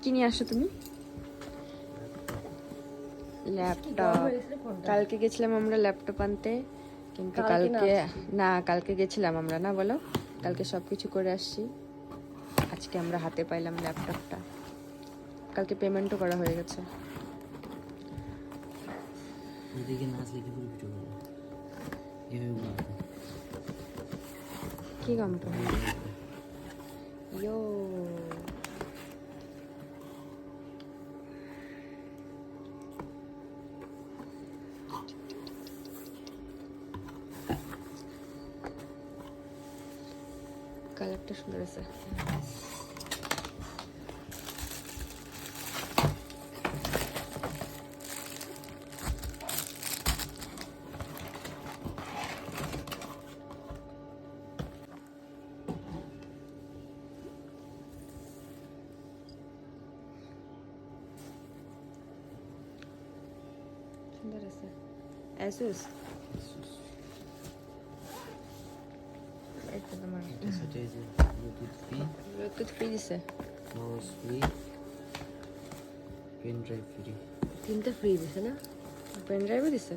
কি নিয়ে আসো তুমি? ল্যাপটপ। কালকে গেছিলাম আমরা ল্যাপটপ আনতে, কিন্তু কালকে গেছিলাম আমরা, না বলো, কালকে সবকিছু করে আসছি। আজকে আমরা হাতে পাইলাম ল্যাপটপটা। কালকে পেমেন্টও করা হয়ে গেছে। কি কোম্পানি? ইয়ো, কালারটা সুন্দর আছে। সুন্দর আছে। অ্যাসুস, এটা তোমার ব্লুটুথ ফ্রি দিছে, mouse free, pen drive free. তিনটা ফ্রি দিছে না? পেন ড্রাইভও দিছে।